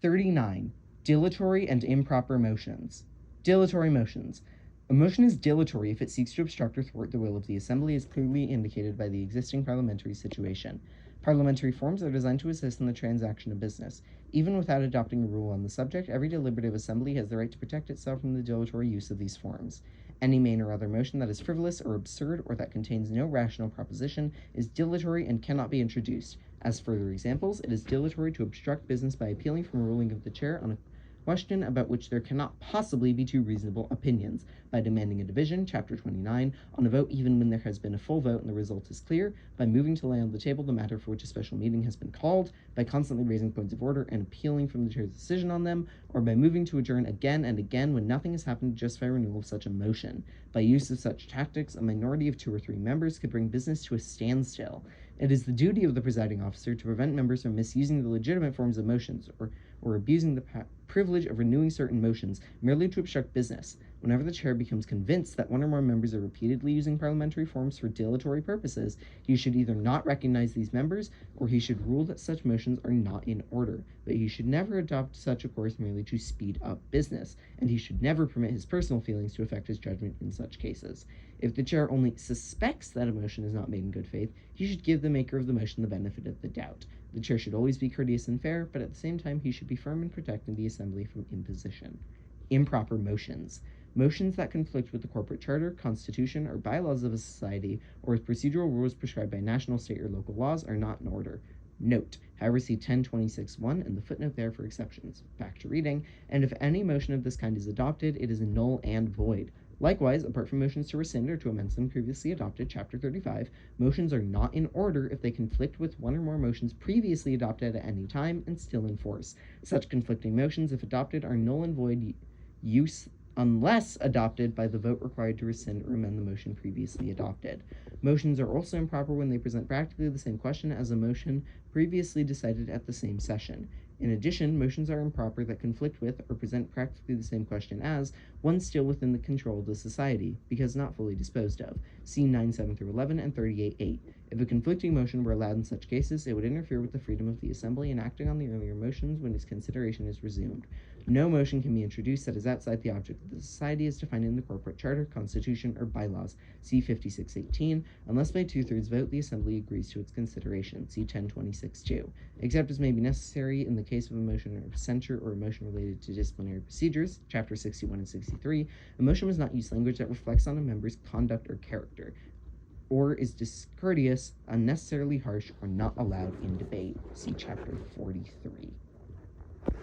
39. Dilatory and improper motions. Dilatory motions. A motion is dilatory if it seeks to obstruct or thwart the will of the assembly as clearly indicated by the existing parliamentary situation. Parliamentary forms are designed to assist in the transaction of business. Even without adopting a rule on the subject, every deliberative assembly has the right to protect itself from the dilatory use of these forms. Any main or other motion that is frivolous or absurd or that contains no rational proposition is dilatory and cannot be introduced. As further examples, it is dilatory to obstruct business by appealing from a ruling of the chair on a question about which there cannot possibly be two reasonable opinions, by demanding a division, Chapter 29, on a vote even when there has been a full vote and the result is clear, by moving to lay on the table the matter for which a special meeting has been called, by constantly raising points of order and appealing from the chair's decision on them, or by moving to adjourn again and again when nothing has happened to justify renewal of such a motion. By use of such tactics, a minority of 2 or 3 members could bring business to a standstill. It is the duty of the presiding officer to prevent members from misusing the legitimate forms of motions or abusing the privilege of renewing certain motions merely to obstruct business. Whenever the chair becomes convinced that one or more members are repeatedly using parliamentary forms for dilatory purposes, he should either not recognize these members or he should rule that such motions are not in order, but he should never adopt such a course merely to speed up business, and he should never permit his personal feelings to affect his judgment in such cases. If the chair only suspects that a motion is not made in good faith, he should give the maker of the motion the benefit of the doubt. The chair should always be courteous and fair, but at the same time he should be firm in protecting the assembly from imposition. Improper motions. Motions that conflict with the corporate charter, constitution, or bylaws of a society, or with procedural rules prescribed by national, state, or local laws are not in order. Note, however, see 1026(1) and the footnote there for exceptions. Back to reading, and if any motion of this kind is adopted, it is null and void. Likewise, apart from motions to rescind or to amend some previously adopted, Chapter 35, motions are not in order if they conflict with one or more motions previously adopted at any time and still in force. Such conflicting motions, if adopted, are null and void use unless adopted by the vote required to rescind or amend the motion previously adopted. Motions are also improper when they present practically the same question as a motion previously decided at the same session. In addition, motions are improper that conflict with or present practically the same question as one still within the control of the society, because not fully disposed of. See 9(7-11) and 38(8). If a conflicting motion were allowed in such cases, it would interfere with the freedom of the assembly in acting on the earlier motions when its consideration is resumed. No motion can be introduced that is outside the object of the society as defined in the corporate charter, constitution, or bylaws. See 56(18), unless by 2/3 vote the assembly agrees to its consideration. See 1026(2). Except as may be necessary in the case of a motion of censure or a motion related to disciplinary procedures, Chapter 61 and 63, a motion must not use language that reflects on a member's conduct or character, or is discourteous, unnecessarily harsh, or not allowed in debate. See Chapter 43.